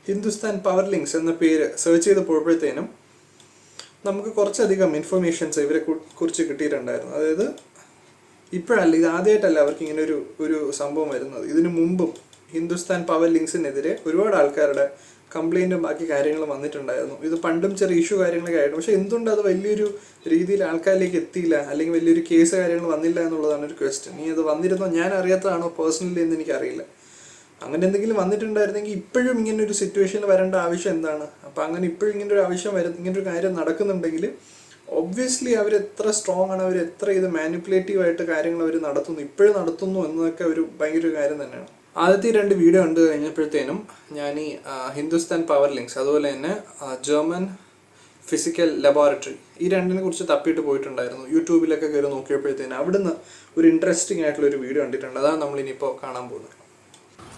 Hindustan power links എന്ന പേര് search ചെയ്ത് പോയപ്പോഴത്തേനും നമുക്ക് കുറച്ചധികം ഇൻഫർമേഷൻസ് ഇവരെ കുറിച്ച് കിട്ടിയിട്ടുണ്ടായിരുന്നു. അതായത് ഇപ്പോഴല്ല, ഇത് ആദ്യമായിട്ടല്ല അവർക്ക് ഇങ്ങനെ ഒരു സംഭവം വരുന്നത്. ഇതിനു മുമ്പും ഹിന്ദുസ്ഥാൻ പവർ ലിങ്ക്സിനെതിരെ ഒരുപാട് ആൾക്കാരുടെ കംപ്ലൈൻറ്റും ബാക്കി കാര്യങ്ങളും വന്നിട്ടുണ്ടായിരുന്നു. ഇത് പണ്ടും ചെറിയ ഇഷ്യൂ കാര്യങ്ങളൊക്കെ ആയിരുന്നു. പക്ഷെ എന്തുകൊണ്ട് അത് വലിയൊരു രീതിയിൽ ആൾക്കാരിലേക്ക് എത്തിയില്ല, അല്ലെങ്കിൽ വലിയൊരു കേസ് കാര്യങ്ങൾ വന്നില്ല എന്നുള്ളതാണ് ഒരു ക്വസ്റ്റ്യൻ. നീ അത് വന്നിരുന്നോ, ഞാൻ അറിയാത്തതാണോ പേഴ്സണലി എന്ന് എനിക്കറിയില്ല. അങ്ങനെ എന്തെങ്കിലും വന്നിട്ടുണ്ടായിരുന്നെങ്കിൽ ഇപ്പോഴും ഇങ്ങനെ ഒരു സിറ്റുവേഷനിൽ വരേണ്ട ആവശ്യം എന്താണ്? അപ്പം അങ്ങനെ ഇപ്പോഴും ഇങ്ങനെ ഒരു ആവശ്യം ഇങ്ങനൊരു കാര്യം നടക്കുന്നുണ്ടെങ്കിൽ ഒബ്വിയസ്ലി അവർ എത്ര സ്ട്രോങ് ആണ്, അവർ എത്ര ഇത് മാനിപ്പുലേറ്റീവായിട്ട് കാര്യങ്ങൾ അവർ ഇപ്പോഴും നടത്തുന്നു എന്നതൊക്കെ ഒരു ഭയങ്കര കാര്യം തന്നെയാണ്. ആദ്യത്തെ 2 വീഡിയോ കണ്ടു കഴിഞ്ഞപ്പോഴത്തേനും ഞാൻ ഈ ഹിന്ദുസ്ഥാൻ പവർ ലിങ്ക്സ് അതുപോലെ തന്നെ ജർമ്മൻ ഫിസിക്കൽ ലബോറട്ടറി ഈ രണ്ടിനെ കുറിച്ച് തപ്പിയിട്ട് പോയിട്ടുണ്ടായിരുന്നു. യൂട്യൂബിലൊക്കെ കയറി നോക്കിയപ്പോഴത്തേനും അവിടുന്ന് ഒരു ഇൻട്രസ്റ്റിംഗ് ആയിട്ടുള്ള ഒരു വീഡിയോ കണ്ടിട്ടുണ്ട്. അതാണ് നമ്മളിനിപ്പോൾ കാണാൻ പോകുന്നത്.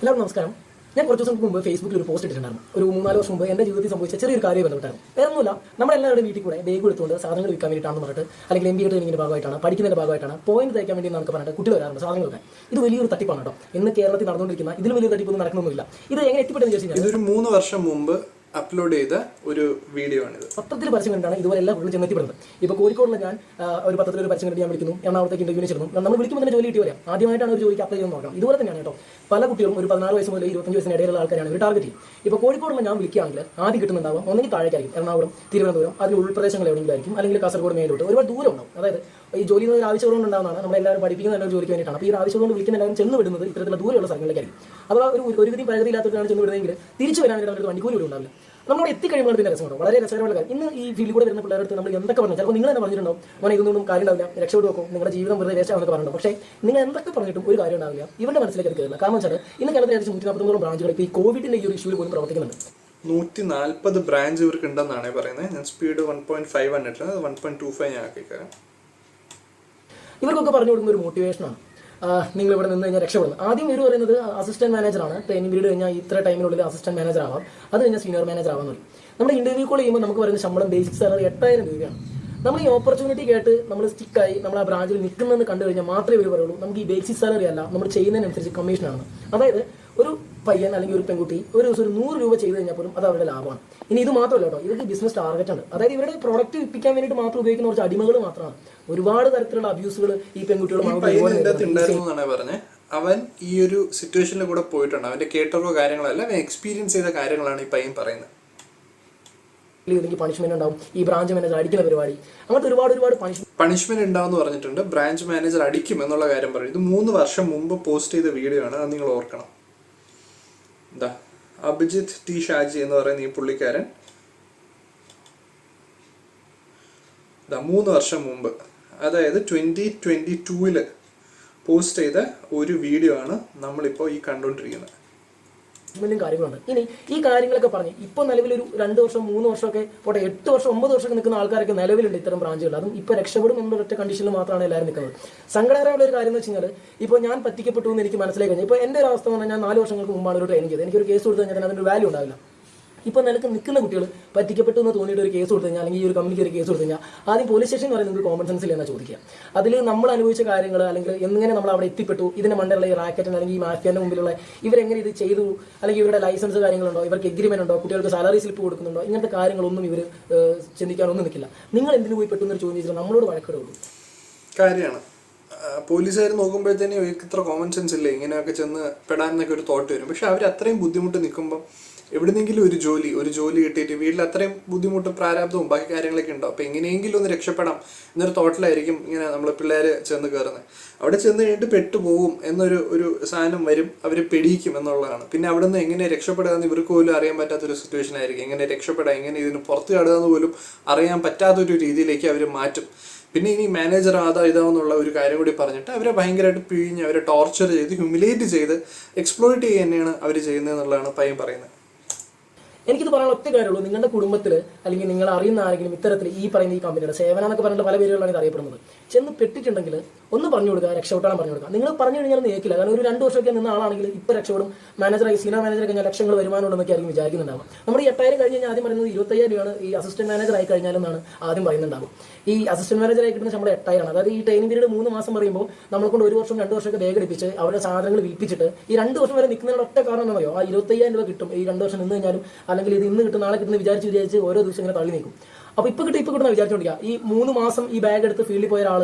എല്ലാവർക്കും നമസ്കാരം. ഞാൻ കുറച്ച് ദിവസം മുമ്പ് ഫേസ്ബുക്കിൽ ഒരു പോസ്റ്റ് ഇട്ടിട്ടുണ്ടായിരുന്നു. ഒരു 3-4 വർഷം മുമ്പ് എൻ്റെ ജീവിതത്തിൽ സംഭവിച്ച ചെറിയൊരു കാര്യം ബന്ധപ്പെട്ടായിരുന്നു. വേറൊന്നുമില്ല, നമ്മളെല്ലാവരുടെ വീട്ടിൽ കൂടെ ബാഗ് എടുത്തുകൊണ്ട് സാധനങ്ങൾ വിൽക്കാൻ വേണ്ടിയിട്ടാണെന്ന് പറഞ്ഞിട്ട്, അല്ലെങ്കിൽ MBA ട്രെയിനിങ്ങിൻ്റെ ഭാഗമായിട്ടാണ്, പഠിക്കുന്നതിൻ്റെ ഭാഗമായിട്ടാണ്, പോയിന്റ് തയ്ക്കാൻ വേണ്ടി നമുക്ക് പറഞ്ഞിട്ട് കുട്ടികൾ വരാറുണ്ട് സാധനങ്ങളൊക്കെ. ഇത് വലിയൊരു തട്ടിപ്പാണ് കേട്ടോ. ഇന്ന് കേരളത്തിൽ നടന്നുകൊണ്ടിരിക്കുന്ന ഇതിലും വലിയ തട്ടിപ്പൊന്നും നടക്കണമെന്നില്ല. ഇത് എങ്ങനെ എത്തിപ്പെട്ടെന്ന് ചോദിച്ചാൽ ഇതൊരു 3 വർഷം മുമ്പ് അപ്ലോഡ് ചെയ്ത ഒരു വീഡിയോ ആണിത്. പത്രത്തിൽ പരസ്യം കണ്ടാണ് ഇതുപോലെ എല്ലാ കുട്ടികളും ചെന്നെത്തിപ്പെടുന്നത്. ഇപ്പോൾ കോഴിക്കോടുള്ള ഞാൻ ഒരു പത്രത്തിൽ ഒരു പരസ്യം കണ്ട് ഞാൻ വിളിക്കുന്നു, എറണാകുളത്തേക്ക് ഇന്റർവ്യൂവിന് ചെല്ലുന്നു. നമ്മൾ വിളിക്കുമ്പോൾ തന്നെ ജോലി കിട്ടി വരാം. ആദ്യമായിട്ടാണ് ഒരു ജോലിക്ക് അപ്ലൈ ചെയ്യുന്നത് നോക്കാം. ഇതുപോലെ തന്നെയാണ് കേട്ടോ. പല കുട്ടികളും ഒരു 14 വയസ്സ് മുതൽ 25 വയസ്സിന് ഇടയിലുള്ള ആൾക്കാരാണ് ഇവർ ടാർഗറ്റ് ചെയ്യും. ഇപ്പോൾ കോഴിക്കോടുള്ള ഞാൻ വിളിക്കുകയാണെങ്കിൽ ആദ്യം കിട്ടുന്നുണ്ടാവും ഒന്നെങ്കിൽ താഴേക്കായിരിക്കും, എറണാകുളം, തിരുവനന്തപുരം, അതിൽ ഉൾപ്രദേശങ്ങൾ എവിടെയെങ്കിലും ആയിരിക്കും, അല്ലെങ്കിൽ കാസർഗോഡ് മേലോട്ട് ഒരുപാട് ദൂരം ഉണ്ടാവും. അതായത് ഈ ജോലി ഒരു ആവശ്യമുകൊണ്ട് ഉണ്ടാകുന്നതാണ്. നമ്മളെല്ലാവരും പഠിപ്പിക്കുന്ന നല്ലൊരു ജോലിക്ക് വേണ്ടിയിട്ടാണ്. അപ്പോൾ ഈ ആവശ്യമുകൊണ്ട് വിളിക്കുന്ന എല്ലാവരും ചെന്ന് വിടുന്നത് ഇത്തരത്തിലുള്ള ദൂരമുള്ള സ്ഥലങ്ങളിലേക്കായിരിക്കും. അഥവാ ഒരു ഗതിയും പരാതിയില്ലാത്തവരാണ് ചെന്ന് വിടുന്നതെങ്കിൽ തിരിച്ചു വരാനായിട്ട് അവർക്ക് വണ്ടിക്കൂലി കൂടി ഉണ്ടാവില്ല. നമ്മളോട് എത്തിക്കഴിയുമ്പോൾ ഇതിൻ്റെ രസമുണ്ടോ, വളരെ രസകരമായ കാര്യം. ഇന്ന് ഈ ഫീൽഡിൽ കൂടെ വരുന്ന പിള്ളേരുടെ നമ്മൾ എന്തൊക്കെ പറഞ്ഞു, ചിലപ്പോൾ നിങ്ങൾ തന്നെ പറഞ്ഞിട്ടുണ്ടാവും, മോനെ ഇതൊന്നും കാര്യം ഉണ്ടാവില്ല, രക്ഷപ്പെട്ടു വെക്കും, നിങ്ങളുടെ ജീവിതം വെറുതെ വേസ്റ്റ് ആണെന്നൊക്കെ പറഞ്ഞിട്ടുണ്ടോ. പക്ഷേ നിങ്ങൾ എന്തൊക്കെ പറഞ്ഞിട്ടും ഒരു കാര്യം ഉണ്ടാവില്ല, ഇവരുടെ മനസ്സിലേക്ക് അത് കയറില്ല. കാരണം വെച്ചാൽ ഇന്ന് കേരളത്തിൽ ഏകദേശം 143 ബ്രാഞ്ചുകൾ ഇപ്പോൾ ഈ കോവിഡിൻ്റെ ഈ ഒരു ഇഷ്യൂവിൽ പോലും പ്രവർത്തിക്കുന്നുണ്ട്. 140 ബ്രാഞ്ച് ഇവർക്ക് ഉണ്ടെന്നാണ് പറയുന്നത്. ഞാൻ സ്പീഡ് 1.5 കണ്ടിട്ടുണ്ട്, 1.25 ഞാൻ ആക്കിക്കാം. ഇവർക്കൊക്കെ പറഞ്ഞു കൊടുക്കുന്ന ഒരു മോട്ടിവേഷനാണ്, നിങ്ങൾ ഇവിടെ നിന്ന് കഴിഞ്ഞാൽ രക്ഷപ്പെടുന്നത്. ആദ്യം ഇവർ പറയുന്നത് അസിസ്റ്റന്റ് മാനേജറാണ്, ട്രെയിനിങ് പീരീഡ് കഴിഞ്ഞാൽ ഇത്ര ടൈമിനുള്ളിൽ അസിസ്റ്റന്റ് മാനേജർ ആവാം, അത് കഴിഞ്ഞാൽ സീനിയർ മാനേജർ ആവാൻ പറയും. നമ്മുടെ ഇന്റർവ്യൂ കോൾ ചെയ്യുമ്പോൾ നമുക്ക് പറയുന്ന ശമ്പളം ബേസിക് സാലറി 8000 രൂപയാണ്. നമ്മൾ ഈ ഓപ്പർച്യൂണിറ്റി കേട്ട് നമ്മൾ സ്റ്റിക്കായി നമ്മൾ ആ ബ്രാഞ്ചിൽ നിൽക്കുന്നതെന്ന് കണ്ടു കഴിഞ്ഞാൽ മാത്രമേ ഇവർ പറയുള്ളൂ നമുക്ക് ഈ ബേസിക് സാലറി അല്ല, നമ്മൾ ചെയ്യുന്നതിനനുസരിച്ച് കമ്മീഷനാണ്. അതായത് ഒരു പയ്യൻ അല്ലെങ്കിൽ ഒരു പെൺകുട്ടി ഒരു ദിവസം ഒരു 100 രൂപ ചെയ്ത് കഴിഞ്ഞാൽ പോലും അത് അവരുടെ ലാഭമാണ്. ഇനി ഇത് മാത്രമല്ല കേട്ടോ, ഇവർക്ക് ബിസിനസ് ടാർഗറ്റ് ഉണ്ട്. അതായത് ഇവരുടെ പ്രോഡക്റ്റ് വിൽപ്പിക്കാൻ വേണ്ടിയിട്ട് മാത്രം ഉപയോഗിക്കുന്ന കുറച്ച് അടിമകൾ മാത്രമാണ്. ഒരുപാട് തരത്തിലുള്ള അബ്യൂസുകൾ ഈ പെൺകുട്ടികൾ പറഞ്ഞത്. അവൻ ഈ ഒരു സിറ്റുവേഷനിൽ കൂടെ പോയിട്ടുണ്ട്. അവന്റെ കേട്ടറിവോ കാര്യങ്ങളല്ല, അവൻ എക്സ്പീരിയൻസ് ചെയ്ത കാര്യങ്ങളാണ് ഈ പയ്യൻ പറയുന്നത്. പണിഷ്മെന്റ് ഉണ്ടാവും, ഈ ബ്രാഞ്ച് മാനേജർ അടിക്കുന്ന പരിപാടി, അങ്ങനത്തെ ഒരുപാട് പണിഷ്മെന്റ് ഉണ്ടാവും പറഞ്ഞിട്ടുണ്ട്. ബ്രാഞ്ച് മാനേജർ അടിക്കും എന്നുള്ള കാര്യം പറയും. ഇത് 3 വർഷം മുമ്പ് പോസ്റ്റ് ചെയ്ത വീഡിയോ ആണ്, അത് നിങ്ങൾ ഓർക്കണം. എന്താ അഭിജിത്ത് ടി ഷാജി എന്ന് പറയുന്ന ഈ പുള്ളിക്കാരൻ 3 വർഷം മുമ്പ്, അതായത് 2022 പോസ്റ്റ് ചെയ്ത ഒരു വീഡിയോ ആണ് നമ്മളിപ്പോൾ ഈ കണ്ടുകൊണ്ടിരിക്കുന്നത്. കാര്യങ്ങളുണ്ട്. ഇനി ഈ കാര്യങ്ങളൊക്കെ പറഞ്ഞ് ഇപ്പോൾ നിലവിലൊരു 2 വർഷം 3 വർഷമൊക്കെ പോട്ടെ, 8 വർഷം 9 വർഷം നിൽക്കുന്ന ആൾക്കാരൊക്കെ നിലവിലുണ്ട് ഇത്തരം ബ്രാഞ്ചുകൾ. അതും ഇപ്പോൾ രക്ഷപ്പെടും എന്നുള്ള ഒറ്റ കണ്ടീഷനിൽ മാത്രമാണ് എല്ലാവരും നിൽക്കുന്നത്. സങ്കടകരമായ ഒരു കാര്യം എന്ന് വെച്ച് കഴിഞ്ഞാൽ ഇപ്പോൾ ഞാൻ പറ്റിക്കപ്പെട്ടു എന്ന് എനിക്ക് മനസ്സിലായി കഴിഞ്ഞാൽ, ഇപ്പോൾ എൻ്റെ ഒരു അവസ്ഥ പറഞ്ഞാൽ ഞാൻ 4 വർഷങ്ങൾക്ക് മുമ്പാണ് ഒരു ട്രെയിനിങ് ചെയ്തത്. എനിക്കൊരു കേസ് കൊടുത്തു കഴിഞ്ഞാൽ അതിൻ്റെ വാല്യൂ ഉണ്ടാവില്ല. ഇപ്പോൾ നിൽക്കുന്ന കുട്ടികൾ പറ്റിക്കപ്പെട്ടു എന്ന് തോന്നിയിട്ട് ഒരു കേസ് കൊടുത്തു കഴിഞ്ഞാൽ, അല്ലെങ്കിൽ ഈ ഒരു കമ്പനിക്ക് ഒരു കേസ് കൊടുത്തു കഴിഞ്ഞാൽ ആദ്യം പോലീസ് സ്റ്റേഷൻ എന്ന് പറയുന്നത് കോമൺ സെൻസിൽ എന്നാ ചോദിക്കുക. അതിൽ നമ്മൾ അനുഭവിച്ച കാര്യങ്ങൾ, അല്ലെങ്കിൽ എങ്ങനെ നമ്മൾ അവിടെ എത്തിപ്പെട്ടു, ഇതിന്റെ മണ്ടയുള്ള ഈ റാക്കറ്റിന് അല്ലെങ്കിൽ ഈ മാഫിയാന്റെ മുമ്പിലുള്ള ഇവരെങ്ങനെ ഇത് ചെയ്തു, അല്ലെങ്കിൽ ഇവരുടെ ലൈസൻസ് കാര്യങ്ങളുണ്ടോ, ഇവർക്ക് എഗ്രിമെന്റ് ഉണ്ടോ, കുട്ടികൾക്ക് സാലറി സ്ലിപ്പ് കൊടുക്കുന്നുണ്ടോ, ഇങ്ങനത്തെ കാര്യങ്ങളൊന്നും ഇവർ ചിന്തിക്കാനൊന്നും നിൽക്കില്ല. നിങ്ങൾ എന്തിനു പോയി പെട്ടെന്ന് ഒരു ചോദ്യം ചെയ്തിട്ട് നമ്മളോട് വഴക്കിടുള്ളൂ കാര്യമാണ്. പോലീസുകാർ നോക്കുമ്പോഴത്തേനും ഇവർക്ക് ഇത്ര കോമൺ സെൻസ് ഇല്ലേ, ഇങ്ങനെയൊക്കെ ചെന്ന് പെടാനൊക്കെ ഒരു തോട്ട് വരും. പക്ഷെ അവർ അത്രയും ബുദ്ധിമുട്ട് നിൽക്കുമ്പോൾ എവിടെന്നെങ്കിലും ഒരു ജോലി കിട്ടിയിട്ട് വീട്ടിൽ അത്രയും ബുദ്ധിമുട്ടും പ്രാരാബ്ദവും ബാക്കി കാര്യങ്ങളൊക്കെ ഉണ്ടാവും. അപ്പോൾ എങ്ങനെയെങ്കിലും ഒന്ന് രക്ഷപ്പെടാം എന്നൊരു തോട്ടിലായിരിക്കും ഇങ്ങനെ നമ്മൾ പിള്ളേർ ചെന്ന് കയറുന്നത്. അവിടെ ചെന്ന് കഴിഞ്ഞിട്ട് പെട്ടുപോകും ഒരു സാധനം വരും, അവർ പെടിയിക്കും എന്നുള്ളതാണ്. പിന്നെ അവിടെ നിന്ന് എങ്ങനെ രക്ഷപ്പെടുക എന്ന് ഇവർക്ക് പോലും അറിയാൻ പറ്റാത്തൊരു സിറ്റുവേഷൻ ആയിരിക്കും. എങ്ങനെ രക്ഷപ്പെടാം, എങ്ങനെ ഇതിന് പുറത്ത് ചാടുക എന്ന് പോലും അറിയാൻ പറ്റാത്തൊരു രീതിയിലേക്ക് അവർ മാറ്റും. പിന്നെ ഇനി മാനേജർ ഇതാവെന്നുള്ള ഒരു കാര്യം കൂടി പറഞ്ഞിട്ട് അവരെ ഭയങ്കരമായിട്ട് പിഴിഞ്ഞ് അവരെ ടോർച്ചർ ചെയ്ത് ഹ്യൂമിലേറ്റ് ചെയ്ത് എക്സ്പ്ലോയിറ്റ് ചെയ്യുക തന്നെയാണ് അവർ ചെയ്യുന്നതെന്നുള്ളതാണ് പയ്യൻ പറയുന്നത്. എനിക്കിത് പറയാൻ ഒറ്റ കാര്യമുള്ളൂ, നിങ്ങളുടെ കുടുംബത്തിൽ അല്ലെങ്കിൽ നിങ്ങൾ അറിയുന്ന ആരെങ്കിലും ഇത്തരത്തിൽ ഈ പറയുന്ന ഈ കമ്പനിയുടെ സേവന എന്നൊക്കെ പറഞ്ഞിട്ട് പല പേരുകളാണ് ഇത് അറിയപ്പെടുന്നത്, ചെന്ന് പെട്ടിട്ടുണ്ടെങ്കിൽ ഒന്ന് പറഞ്ഞു കൊടുക്കുക, രക്ഷപ്പെട്ടാൻ പറഞ്ഞു കൊടുക്കുക. നിങ്ങൾ പറഞ്ഞു കഴിഞ്ഞാൽ കേൾക്കില്ല. കാരണം ഒരു 2 വർഷമൊക്കെ നിന്ന ആളാണെങ്കിൽ ഇപ്പോൾ രക്ഷപ്പെടും, മാനേജറായി സീനിയർ മാനേജർ കഴിഞ്ഞാൽ ലക്ഷങ്ങൾ വരുമാനമുണ്ടെന്നൊക്കെ ആയിരിക്കും വിചാരിക്കുന്നുണ്ടാവും. നമ്മുടെ ഈ 8,000 കഴിഞ്ഞ് കഴിഞ്ഞാൽ ആദ്യം പറയുന്നത് 25,000 രൂപയാണ് ഈ അസിസ്റ്റന്റ് മാനേജർ ആയി കഴിഞ്ഞാലെന്നാണ് ആദ്യം പറയുന്നുണ്ടാവും. ഈ അസിസ്റ്റന്റ് മാനേജറായി കിട്ടുന്ന ശമ്പളം 8,000 ആണ്. അതായത് ഈ ട്രെയിനിങ് പീരീഡ് 3 മാസം പറയുമ്പോൾ നമ്മളെ കൊണ്ട് 1 വർഷം 2 വർഷമൊക്കെ ബാഗ് അടിപ്പിച്ച് അവരുടെ സാധനങ്ങൾ വിൽപ്പിച്ചിട്ട് ഈ 2 വർഷം വരെ നിൽക്കുന്നതിനുള്ള ഒറ്റ കാരണം എന്താ പറയുക, ആ 25,000 രൂപ കിട്ടും ഈ 2 വർഷം നിന്ന് കഴിഞ്ഞാലും, അല്ലെങ്കിൽ ഇത് ഇന്ന് കിട്ടും നാളെ കിട്ടുന്ന വിചാരിച്ച് ഓരോ ദിവസം ഇങ്ങനെ തള്ളി നിൽക്കും. അപ്പോൾ ഇപ്പോൾ കിട്ടുന്ന വിചാരിച്ചുകൊണ്ടിരിക്കുക. ഈ 3 മാസം ഈ ബാഗ് എടുത്ത് ഫീൽഡിൽ പോയ ഒരാൾ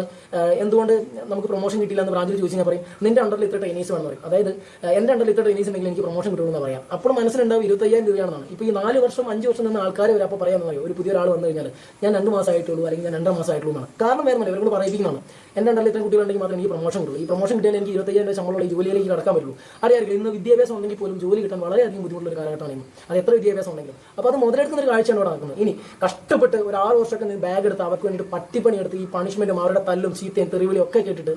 എന്തുകൊണ്ട് നമുക്ക് പ്രൊമോഷൻ കിട്ടില്ല എന്ന് ബ്രാഞ്ചിൽ ചോദിച്ചു കഴിഞ്ഞാൽ പറയും, നിന്റെ അണ്ടറിൽ ഇത്ര ട്രെയിനീസ് വേണമെന്ന് പറയും. അതായത് എൻ്റെ അണ്ടറിൽ ഇത്ര ട്രെയിനീസ് ഉണ്ടെങ്കിൽ എനിക്ക് പ്രൊമോഷൻ കിട്ടുമെന്ന് പറയാം. അപ്പോൾ മനസ്സിലുണ്ടാവും 25,000 രൂപയാണെന്നാണ്. ഇപ്പോൾ ഈ 4 വർഷം 5 വർഷം നിന്ന് ആൾക്കാർ വരെ അപ്പോൾ പറയാമെന്ന് പറയും, ഒരു പുതിയ ഒരാൾ വന്നു കഴിഞ്ഞാൽ ഞാൻ 2 മാസമായിട്ടുള്ളൂ അല്ലെങ്കിൽ ഞാൻ 2.5 മാസമായിട്ടുള്ളൂ എന്നാണ്. കാരണം വേറെ മതി, ഇവരോട് പറയിപ്പിക്കുന്നതാണ്. എൻ്റെ അണ്ടറിൽ ഇത്രയും കുട്ടികളുണ്ടെങ്കിൽ മാത്രമേ എനിക്ക് പ്രൊമോഷൻ കിട്ടുള്ളൂ. ഈ പ്രൊമോഷൻ കിട്ടിയാൽ എനിക്ക് 25,000 രൂപ ശമ്പളമുള്ള ഈ ജോലിയിലേക്ക് കടക്കാൻ പറ്റുള്ളൂ. അറിയാറില്ല, ഇന്ന് വിദ്യാഭ്യാസം ഉണ്ടെങ്കിൽ പോലും ജോലി കിട്ടാൻ വളരെയധികം ബുദ്ധിമുട്ടുള്ള ഒരു കാലഘട്ടമാണ് ഇന്ന്. അത് എത്ര വിദ്യാഭ്യാസം ഉണ്ടെങ്കിലും. അപ്പോൾ അത് മുതലെടുക്കുന്ന ഒരു കാഴ്ചയാണ് ഇവിടെ നടക്കുന്നത്. ഇനി കഷ്ടപ്പെട്ട് ഒരു 6 വർഷമൊക്കെ ബാഗ് എടുത്ത് അവർക്ക് വേണ്ടിയിട്ട് പട്ടിപ്പണി എടുത്ത് ഈ പണിഷ്മെന്റും അവരുടെ തല്ലും ചീത്തയും തെറിവിളിയും ഒക്കെ കേട്ടിട്ട്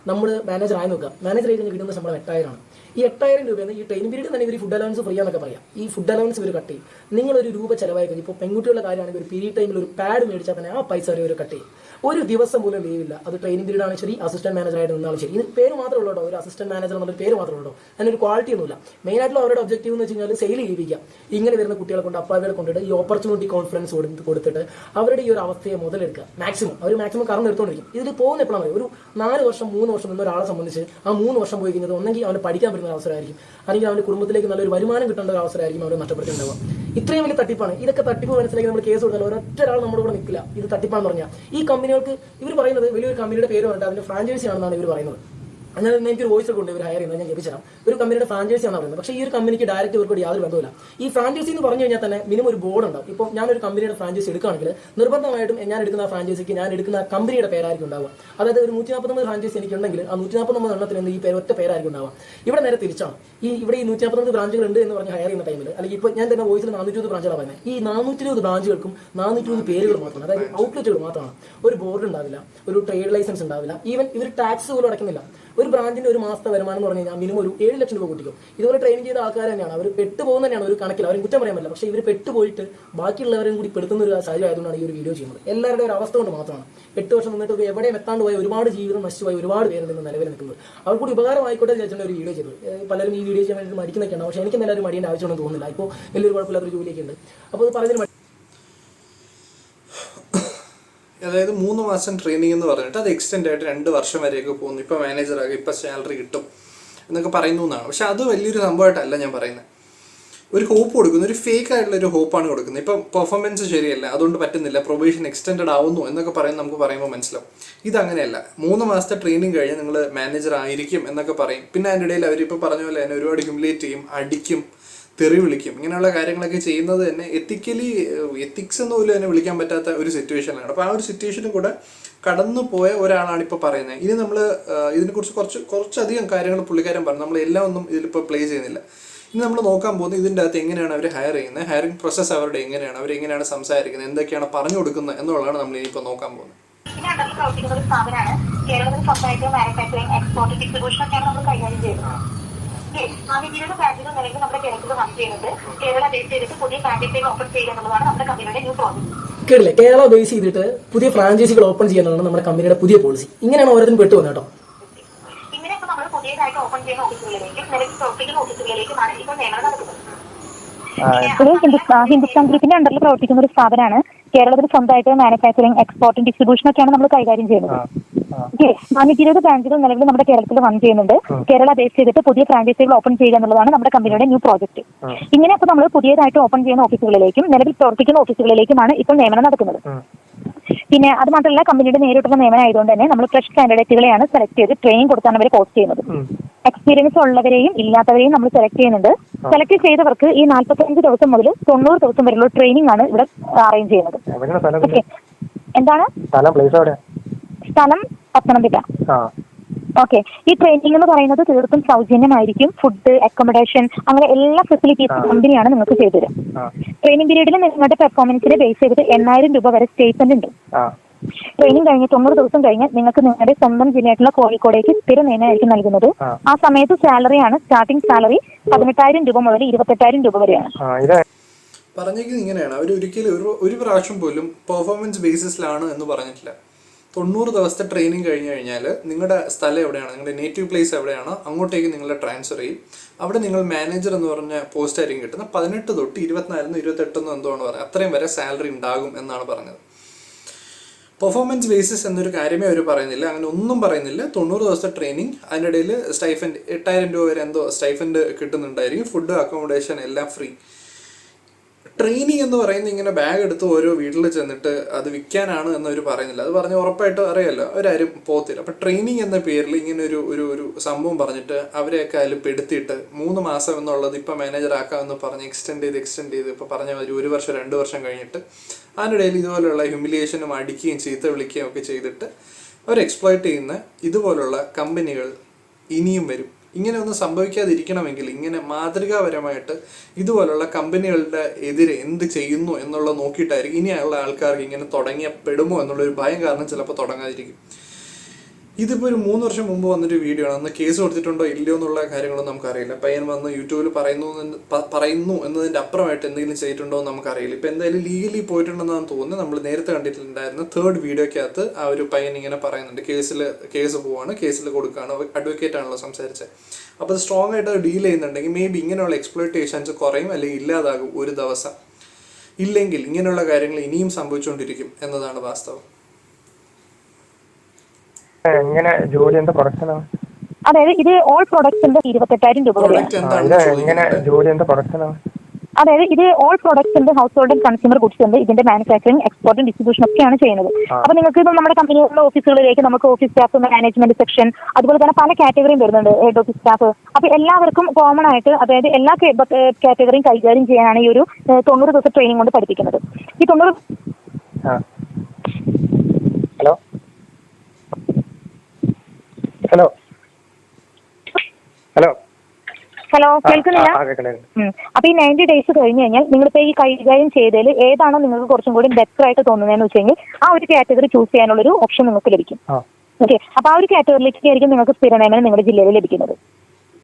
നമ്മൾ മാനേജർ ആയി നോക്കുക. മാനേജർ ആയി കഴിഞ്ഞ് കിട്ടുന്ന ശമ്പളം 8,000 ആണ്. ഈ 8,000 രൂപയെന്ന് ഈ ട്രെയിനിങ് പീരീഡ് തന്നെ ഇവർ ഫുഡ് അലവൻസ് ഫ്രീ ആണെന്നൊക്കെ പറയാം. ഈ ഫുഡ് അലവൻസ് ഇവർ കട്ട് ചെയ്യും. നിങ്ങളൊരു രൂപ ചിലവായി കഴിഞ്ഞ് ഇപ്പോൾ പെൺകുട്ടികളുടെ കാര്യമാണെങ്കിൽ ഒരു പീരീഡ് ടൈമിൽ ഒരു പാഡ് മേടിച്ചാൽ തന്നെ ആ പൈസ അവർ കട്ട് ചെയ്യും. ഒരു ദിവസം പോലും ലീവില്ല. അത് ട്രെയിനിങ് പീരീഡ് ആണ് ശരി, അസിസ്റ്റന്റ് മാനേജറായിട്ട് നിന്നാലും ശരി. ഇത് പേര് മാത്രമേ ഉള്ളൂ കേട്ടോ, ഒരു അസിസ്റ്റന്റ് മാനേജർ എന്നുള്ള പേര് മാത്രമേ ഉള്ളൂ. അതിനൊരു ക്വാളിറ്റി ഒന്നുമില്ല. മെയിനായിട്ടുള്ള അവരുടെ ഒബ്ജക്റ്റീവ് എന്ന് വെച്ച് കഴിഞ്ഞാൽ സെയിൽ ചെയ്യിപ്പിക്കുക. ഇങ്ങനെ വരുന്ന കുട്ടികളെ കൊണ്ട് അപ്പാവികളെ കൊണ്ടിട്ട് ഈ ഓപ്പർച്യൂണിറ്റി കോൺഫറൻസ് കൊടുത്തിട്ട് അവരുടെ ഈ ഒരു അവസ്ഥയെ മുതലെടുക്കുക. മാക്സിമം കറന്ന് എടുത്തുകൊണ്ടിരിക്കും. ഇതിൽ പോകുന്ന എപ്പോഴാണ് ഒരു 4 വർഷം 3 വർഷം നിന്ന ഒരാളെ സംബന്ധിച്ച് ആ 3 വർഷം പോയി കഴിഞ്ഞത് ഒന്നെങ്കിൽ അവന് പഠിക്കാൻ പറ്റുന്ന അവസരമായിരിക്കും, അല്ലെങ്കിൽ അവന്റെ കുടുംബത്തിലേക്ക് നല്ലൊരു വരുമാനം കിട്ടേണ്ട ഒരു അവസരമായിരിക്കും അവരെ നഷ്ടപ്പെടുത്തിണ്ടാവുക. ഇത്രയും വലിയ തട്ടിപ്പാണ്. ഇതൊക്കെ തട്ടിപ്പ് മനസ്സിലാക്കി നമ്മൾ കേസ് കൊടുത്താൽ ഒരൊറ്റ ഒരാൾ നമ്മുടെ കൂടെ നിൽക്കില്ല. ഇത് തട്ടിപ്പാന്ന് പറഞ്ഞാൽ ഈ കമ്പനികൾക്ക് ഇവർ പറയുന്നത് വലിയൊരു കമ്പനിയുടെ പേര് പറഞ്ഞിട്ട് അതിന്റെ ഫ്രാഞ്ചൈസി ആണെന്നാണ് ഇവർ പറയുന്നത്. അങ്ങനെ എനിക്കൊരു വോയിസ് കൊണ്ട് ഇവർ ഹയർ ചെയ്യുന്നത് ഞാൻ കേൾപ്പിച്ചാൽ ഒരു കമ്പനിയുടെ ഫ്രാഞ്ചൈസി ആണ് പറയുന്നത്. പക്ഷേ ഈ ഒരു കമ്പനിക്ക് ഡയറക്റ്റ് ഇവർക്കോട് യാതൊരു ബന്ധമില്ല. ഈ ഫ്രാഞ്ചൈസി എന്ന് പറഞ്ഞു കഴിഞ്ഞാൽ തന്നെ മിനിമം ഒരു ബോർഡ് ഉണ്ടാവും. ഇപ്പോൾ ഞാനൊരു കമ്പനിയുടെ ഫ്രാഞ്ചൈസി എടുക്കുകയാണെങ്കിൽ നിർബന്ധമായിട്ടും ഞാൻ എടുക്കുന്ന ഫ്രാഞ്ചൈസിക്ക് ഞാൻ എടുക്കുന്ന കമ്പനിയുടെ പേരായിരിക്കും ഉണ്ടാവുക. അതായത് ഒരു 149 ഫ്രാഞ്ചൈസി എനിക്കുണ്ടെങ്കിൽ ആ 149 എണ്ണത്തിന് ഈ ഒറ്റ പേരായിരിക്കും ഉണ്ടാവുക. ഇവിടെ നേരെ തിരിച്ചാണ്. ഇവിടെ ഈ 149 ബ്രാഞ്ചുകൾ ഉണ്ട് എന്ന് പറഞ്ഞ് ഹയർ ചെയ്യുന്ന ടൈമിൽ, അല്ലെങ്കിൽ ഇപ്പോൾ ഞാൻ തന്നെ വോയിസിൽ 420 ബ്രാഞ്ചുകളാണ് പറയുന്നത്. ഈ 420 ബ്രാഞ്ചുകൾക്കും 420 പേരുകൾ മാത്രമാണ്, അതായത് ഔട്ട്ലെറ്റുകൾ മാത്രമാണ്. ഒരു ബോർഡ് ഉണ്ടാവില്ല, ഒരു ട്രേഡ് ലൈസൻസ് ഉണ്ടാവില്ല, ഈവൻ ഇവർ ടാക്സ് പോലും അടയ്ക്കുന്നില്ല. ഒരു ബ്രാഞ്ചിന്റെ ഒരു മാസത്തെ വരുമാനം എന്ന് പറഞ്ഞു കഴിഞ്ഞാൽ മിനിമം ഒരു 7 ലക്ഷം രൂപ കൂട്ടിക്കും. ഇതുപോലെ ട്രെയിനിങ് ചെയ്ത ആൾക്കാർ തന്നെയാണ്. അവർ പെട്ടുപോകുന്ന തന്നെയാണ് ഒരു കണക്കിൽ. അവരും കുറ്റം പറയാൻ പറ്റില്ല. പക്ഷേ ഇവർ പെട്ടുപോയിട്ട് ബാക്കിയുള്ളവരെയും കൂടി പെടുത്തുന്ന ഒരു സാഹചര്യം ആയതുകൊണ്ടാണ് ഈ ഒരു വീഡിയോ ചെയ്യുന്നത്. എല്ലാവരുടെ ഒരു അവസ്ഥ കൊണ്ട് മാത്രമാണ്. 8 വർഷം നിന്നിട്ട് എവിടെയും എത്താണ്ട് പോയ ഒരുപാട് ജീവിതം നശിച്ചുപോയ ഒരുപാട് പേരുണ്ട് ഇന്ന് നിലവിൽ നിൽക്കുന്നത്. അവർക്ക് കൂടി ഉപകാരമായിക്കോട്ടെ വിചാരിച്ചുള്ള ഒരു വീഡിയോ ചെയ്തത്. പലരും ഈ വീഡിയോ ചെയ്യാൻ വേണ്ടി മടിക്കുന്നൊക്കെയാണ്. പക്ഷേ എനിക്ക് എല്ലാവരും മടിയേണ്ട ആവശ്യമൊന്നും തോന്നുന്നില്ല. ഇപ്പോൾ വലിയൊരു കുഴപ്പമില്ലാത്തൊരു ജോലിയൊക്കെ ഉണ്ട്. അപ്പോൾ അത് പറഞ്ഞതിന് അതായത് 3 മാസം ട്രെയിനിങ് എന്ന് പറഞ്ഞിട്ട് അത് എക്സ്റ്റെൻഡ് ആയിട്ട് 2 വർഷം വരെയൊക്കെ പോകുന്നു. ഇപ്പോൾ മാനേജറാകും, ഇപ്പോൾ സാലറി കിട്ടും എന്നൊക്കെ പറയുന്നു എന്നാണ്. പക്ഷെ അത് വലിയൊരു സംഭവമായിട്ടല്ല ഞാൻ പറയുന്നത്. ഒരു ഹോപ്പ് കൊടുക്കുന്നു, ഒരു ഫേക്ക് ആയിട്ടുള്ള ഒരു ഹോപ്പാണ് കൊടുക്കുന്നത്. ഇപ്പം പെർഫോമൻസ് ശരിയല്ല, അതുകൊണ്ട് പറ്റുന്നില്ല, പ്രൊബേഷൻ എക്സ്റ്റെൻഡ് ആവുന്നു എന്നൊക്കെ നമുക്ക് പറയുമ്പോൾ മനസ്സിലാവും. ഇതങ്ങനെയല്ല. 3 മാസത്തെ ട്രെയിനിങ് കഴിഞ്ഞ് നിങ്ങൾ മാനേജർ ആയിരിക്കും എന്നൊക്കെ പറയും. പിന്നെ അതിൻ്റെ ഇടയിൽ അവരിപ്പോൾ പറഞ്ഞ പോലെ തന്നെ ഒരുപാട് ഹ്യൂമിലേറ്റ് ചെയ്യും, അടിക്കും, തെറി വിളിക്കും. ഇങ്ങനെയുള്ള കാര്യങ്ങളൊക്കെ ചെയ്യുന്നത് തന്നെ എത്തിക്സ് എന്ന് പോലും തന്നെ വിളിക്കാൻ പറ്റാത്ത ഒരു സിറ്റുവേഷനിലാണ്. അപ്പോൾ ആ ഒരു സിറ്റുവേഷനും കൂടെ കടന്നു പോയ ഒരാളാണ് ഇപ്പോൾ പറയുന്നത്. ഇനി നമ്മൾ ഇതിനെക്കുറിച്ച് കുറച്ചധികം കാര്യങ്ങൾ പുള്ളിക്കാരൻ പറഞ്ഞു. നമ്മൾ എല്ലാം ഒന്നും ഇതിലിപ്പോൾ പ്ലേ ചെയ്യുന്നില്ല. ഇനി നമ്മൾ നോക്കാൻ പോകുന്നത് ഇതിൻ്റെ അകത്ത് എങ്ങനെയാണ് അവർ ഹയർ ചെയ്യുന്നത്, ഹയറിംഗ് പ്രോസസ്സ് അവരുടെ എങ്ങനെയാണ്, അവരെങ്ങനെയാണ് സംസാരിക്കുന്നത്, എന്തൊക്കെയാണ് പറഞ്ഞു കൊടുക്കുന്നത് എന്നുള്ളതാണ് നമ്മൾ ഇനിയിപ്പോൾ നോക്കാൻ പോകുന്നത്. പ്രവർത്തിക്കുന്ന ഒരു സ്ഥാപനമാണ് കേരളത്തിൽ സ്വന്തമായിട്ട് മാനുഫാക്ചറിംഗ് എക്സ്പോർട്ട് ഡിസ്ട്രിബ്യൂഷൻ ഒക്കെയാണ് നമ്മൾ കൈകാര്യം ചെയ്യുന്നത്. ആദ്യത്തെ ബ്രാഞ്ചുകൾ നിലവിൽ നമ്മുടെ കേരളത്തിൽ വർക്ക് ചെയ്യുന്നത് കേരള ബേസ് ചെയ്തിട്ട് പുതിയ ഫ്രാഞ്ചൈസികൾ ഓപ്പൺ ചെയ്യുക എന്നുള്ളതാണ് നമ്മുടെ കമ്പനിയുടെ ന്യൂ പ്രോജക്ട്. കേട്ടില്ലേ, കേരള ബേസ് ചെയ്തിട്ട് പുതിയ ഫ്രാഞ്ചൈസികൾ ഓപ്പൺ ചെയ്യുന്നതാണ് നമ്മുടെ കമ്പനിയുടെ പുതിയ പോളിസി. ഇങ്ങനെയാണ് ഓരോരുത്തരും പെട്ടുപോകുന്നത് കേട്ടോ. ഇങ്ങനെ ഇപ്പോൾ നമ്മൾ പുതിയതായിട്ട് ഓപ്പൺ ചെയ്യുന്ന ഓഫീസുകളിലേക്കും നിലവിൽ പ്രവർത്തിക്കുന്ന ഓഫീസുകളിലേക്കുമാണ് ഇപ്പോൾ നിയമനം നടക്കുന്നത്. ഹിന്ദുസ്ഥാൻ ഗ്രൂപ്പിന്റെ അണ്ടറിൽ പ്രവർത്തിക്കുന്ന ഒരു സ്ഥാപനമാണ് കേരളത്തിൽ സ്വന്തമായിട്ട് മാനുഫാക്ചറിംഗ് എക്സ്പോർട്ടും ഡിസ്ട്രിബ്യൂഷൻ ഒക്കെയാണ് നമ്മൾ കൈകാര്യം ചെയ്യുന്നത്. 420 ബ്രാഞ്ചുകൾ നിലവിൽ നമ്മുടെ കേരളത്തിൽ വൺ ചെയ്യുന്നുണ്ട്. കേരള ബേസ് ചെയ്തിട്ട് പുതിയ ഫ്രാഞ്ചൈസികൾ ഓപ്പൺ ചെയ്യുക എന്നുള്ളതാണ് നമ്മുടെ കമ്പനിയുടെ ന്യൂ പ്രോജക്ട്. ഇങ്ങനെ ഇപ്പോൾ നമ്മൾ പുതിയതായിട്ട് ഓപ്പൺ ചെയ്യുന്ന ഓഫീസുകളിലേക്കും നിലവിൽ പ്രവർത്തിക്കുന്ന ഓഫീസുകളിലേക്കുമാണ് ഇപ്പോൾ നിയമനം നടക്കുന്നത്. പിന്നെ അത് മാത്രമല്ല, കമ്പനിയുടെ നേരിട്ടുള്ള നിയമനം ആയതുകൊണ്ട് തന്നെ നമ്മൾ ഫ്രഷ് കാൻഡിഡേറ്റുകളെയാണ് സെലക്ട് ചെയ്ത് ട്രെയിനിങ് കൊടുത്താണ് അവർ പോസ്റ്റ് ചെയ്യുന്നത്. എക്സ്പീരിയൻസ് ഉള്ളവരെയും ഇല്ലാത്തവരെയും നമ്മൾ സെലക്ട് ചെയ്യുന്നുണ്ട്. സെലക്ട് ചെയ്തവർക്ക് ഈ 45 ദിവസം മുതൽ 90 ദിവസം വരെയുള്ള ട്രെയിനിങ് ആണ് ഇവിടെ അറേഞ്ച് ചെയ്യുന്നത്. എന്താണ് സ്ഥലം? പത്തനംതിട്ട. ഓക്കെ. ഈ ട്രെയിനിങ് എന്ന് പറയുന്നത് തീർത്തും സൗജന്യമായിരിക്കും. ഫുഡ്, അക്കോമഡേഷൻ, അങ്ങനെ എല്ലാ ഫെസിലിറ്റീസും കമ്പനിയാണ് നിങ്ങൾക്ക് ചെയ്തുതരും. ട്രെയിനിങ് പീരീഡിൽ നിങ്ങളുടെ പെർഫോമൻസിനെ ബേസ് ചെയ്തിട്ട് 8,000 രൂപ വരെ സ്റ്റേറ്റ്മെന്റ് ഉണ്ട്. ട്രെയിനിങ് കഴിഞ്ഞ് 90 ദിവസം കഴിഞ്ഞ് നിങ്ങൾക്ക് നിങ്ങളുടെ സ്വന്തം ജില്ലയായിട്ടുള്ള കോഴിക്കോടേക്ക് സ്ഥിര നിയമനമായിരിക്കും നൽകുന്നത്. ആ സമയത്ത് സാലറിയാണ് സ്റ്റാർട്ടിംഗ് സാലറി 18,000 രൂപ മുതൽ 28,000 രൂപ വരെയാണ്. പറഞ്ഞിരിക്കുന്നത് ഇങ്ങനെയാണ്. അവർ ഒരിക്കലും ഒരു പ്രാവശ്യം പോലും പെർഫോമൻസ് ബേസിസിലാണ് എന്ന് പറഞ്ഞിട്ടില്ല. 90 ദിവസത്തെ ട്രെയിനിങ് കഴിഞ്ഞ് കഴിഞ്ഞാൽ നിങ്ങളുടെ സ്ഥലം എവിടെയാണോ, നിങ്ങളുടെ നേറ്റീവ് പ്ലേസ് എവിടെയാണോ അങ്ങോട്ടേക്ക് നിങ്ങളെ ട്രാൻസ്ഫർ ചെയ്യും. അവിടെ നിങ്ങൾ മാനേജർ എന്ന് പറഞ്ഞ പോസ്റ്റ് ആയിരിക്കും കിട്ടുന്നത്. 18 തൊട്ട് 24 28 എന്തോ ആണ് പറയുന്നത്, അത്രയും വരെ സാലറി ഉണ്ടാകും എന്നാണ് പറഞ്ഞത്. പെർഫോമൻസ് ബേസിസ് എന്നൊരു കാര്യമേ അവർ പറയുന്നില്ല, അങ്ങനെ ഒന്നും പറയുന്നില്ല. 90 ദിവസത്തെ ട്രെയിനിങ്, അതിനിടയിൽ സ്റ്റൈഫൻഡ് 8000 രൂപ വരെ എന്തോ സ്റ്റൈഫൻഡ് കിട്ടുന്നുണ്ടായിരിക്കും. ഫുഡ്, അക്കോമഡേഷൻ എല്ലാം ഫ്രീ. ട്രെയിനിങ് എന്ന് പറയുന്നത് ഇങ്ങനെ ബാഗ് എടുത്ത് ഓരോ വീട്ടിൽ ചെന്നിട്ട് അത് വിൽക്കാനാണ് എന്നവർ പറയുന്നില്ല. അത് പറഞ്ഞ് ഉറപ്പായിട്ടും അറിയാമല്ലോ, അവരാരും പോകത്തില്ല. അപ്പം ട്രെയിനിങ് എന്ന പേരിൽ ഇങ്ങനെ ഒരു സംഭവം പറഞ്ഞിട്ട് അവരെയൊക്കെ അതിൽ പെടുത്തിയിട്ട് 3 മാസം എന്നുള്ളത് ഇപ്പം മാനേജർ ആക്കാമെന്ന് പറഞ്ഞ് എക്സ്റ്റെൻഡ് ചെയ്ത് ഇപ്പോൾ പറഞ്ഞ മാതിരി 1 വർഷം 2 വർഷം കഴിഞ്ഞിട്ട് അതിനിടയിൽ ഇതുപോലുള്ള ഹ്യൂമിലിയേഷനും അടിക്കുകയും ചീത്ത വിളിക്കുകയും ഒക്കെ ചെയ്തിട്ട് അവർ എക്സ്പ്ലോയിറ്റ് ചെയ്യുന്ന ഇതുപോലുള്ള കമ്പനികൾ ഇനിയും വരും. ഇങ്ങനെ ഒന്നും സംഭവിക്കാതിരിക്കണമെങ്കിൽ ഇങ്ങനെ മാതൃകാപരമായിട്ട് ഇതുപോലുള്ള കമ്പനികളുടെ എതിരെ എന്ത് ചെയ്യുന്നു എന്നുള്ളത് നോക്കിയിട്ടായിരിക്കും ഇനിയുള്ള ആൾക്കാർക്ക് ഇങ്ങനെ തുടങ്ങിയപ്പെടുമോ എന്നുള്ളൊരു ഭയം കാരണം ചിലപ്പോൾ തുടങ്ങാതിരിക്കും. ഇതിപ്പോൾ ഒരു 3 വർഷം മുമ്പ് വന്നൊരു വീഡിയോ ആണ്. അന്ന് കേസ് കൊടുത്തിട്ടുണ്ടോ ഇല്ലയോ എന്നുള്ള കാര്യങ്ങളൊന്നും നമുക്കറിയില്ല. പയ്യൻ വന്ന് യൂട്യൂബിൽ പറയുന്നു എന്നതിൻ്റെ അപ്പുറമായിട്ട് എന്തെങ്കിലും ചെയ്തിട്ടുണ്ടോ എന്ന് നമുക്കറിയില്ല. ഇപ്പം എന്തായാലും ലീഗലി പോയിട്ടുണ്ടെന്നാണ് തോന്നുന്നത്. നമ്മൾ നേരത്തെ കണ്ടിട്ടുണ്ടായിരുന്ന 3rd വീഡിയോയ്ക്കകത്ത് ആ ഒരു പയ്യൻ ഇങ്ങനെ പറയുന്നുണ്ട്, കേസ് പോവാണ്, കേസിൽ കൊടുക്കുകയാണ്, അഡ്വക്കേറ്റ് ആണല്ലോ സംസാരിച്ചത്. അപ്പോൾ അത് സ്ട്രോങ് ആയിട്ട് ഡീൽ ചെയ്യുന്നുണ്ടെങ്കിൽ മേ ബി ഇങ്ങനെയുള്ള എക്സ്പ്ലോയിറ്റേഷൻസ് കുറയും അല്ലെങ്കിൽ ഇല്ലാതാകും ഒരു ദിവസം. ഇല്ലെങ്കിൽ ഇങ്ങനെയുള്ള കാര്യങ്ങൾ ഇനിയും സംഭവിച്ചുകൊണ്ടിരിക്കും എന്നതാണ് വാസ്തവം. എങ്ങനെ ജോലി എന്താ പ്രൊഡക്ഷനാണ്? അതായത് ഇത് ഓൾ പ്രൊഡക്ട്സിന്റെ 28,000 രൂപ വരെയാണ്. എങ്ങനെ ജോലി എന്താ പ്രൊഡക്ഷനാണ്? അതായത് ഇത് ഓൾ പ്രൊഡക്ട്സിന്റെ household and consumer goods ഉണ്ട്. ഇതിന്റെ മാനുഫാക്ചറിംഗ്, എക്സ്പോർട്ടും ഡിസ്ട്രിബ്യൂഷൻ ഒക്കെയാണ് ചെയ്യുന്നത്. അപ്പൊ നിങ്ങൾക്ക് ഇപ്പം നമ്മുടെ കമ്പനികളുടെ ഓഫീസുകളിലേക്ക് നമുക്ക് ഓഫീസ് സ്റ്റാഫ്, മാനേജ്മെന്റ് സെക്ഷൻ, അതുപോലെ തന്നെ പല കാറ്റഗറിയും വരുന്നുണ്ട്, ഹെഡ് ഓഫീസ് സ്റ്റാഫ്. അപ്പൊ എല്ലാവർക്കും കോമൺ ആയിട്ട്, അതായത് എല്ലാ കാറ്റഗറിയും കൈകാര്യം ചെയ്യാനാണ് ഈ ഒരു 90 ദിവസം ട്രെയിനിങ് കൊണ്ട് പഠിപ്പിക്കുന്നത്. ഈ 90 ഹലോ ഹലോ ഹലോ ഹലോ കേൾക്കുന്നില്ല? അപ്പൊ ഈ 90 ഡേയ്സ് കഴിഞ്ഞ് കഴിഞ്ഞാൽ നിങ്ങളിപ്പോ ഈ കൈകാര്യം ചെയ്തതിൽ ഏതാണോ നിങ്ങൾക്ക് കുറച്ചും കൂടി ബെറ്റർ ആയിട്ട് തോന്നുന്നതെന്ന് വെച്ചെങ്കിൽ ആ ഒരു കാറ്റഗറി ചൂസ് ചെയ്യാനുള്ള ഒരു ഓപ്ഷൻ നിങ്ങൾക്ക് ലഭിക്കും. ഓക്കെ, അപ്പൊ ആ ഒരു കാറ്റഗറിയിലേക്ക് ആയിരിക്കും നിങ്ങൾക്ക് സ്ഥിര നിയമനം നിങ്ങളുടെ ജില്ലയിൽ ലഭിക്കുന്നത്.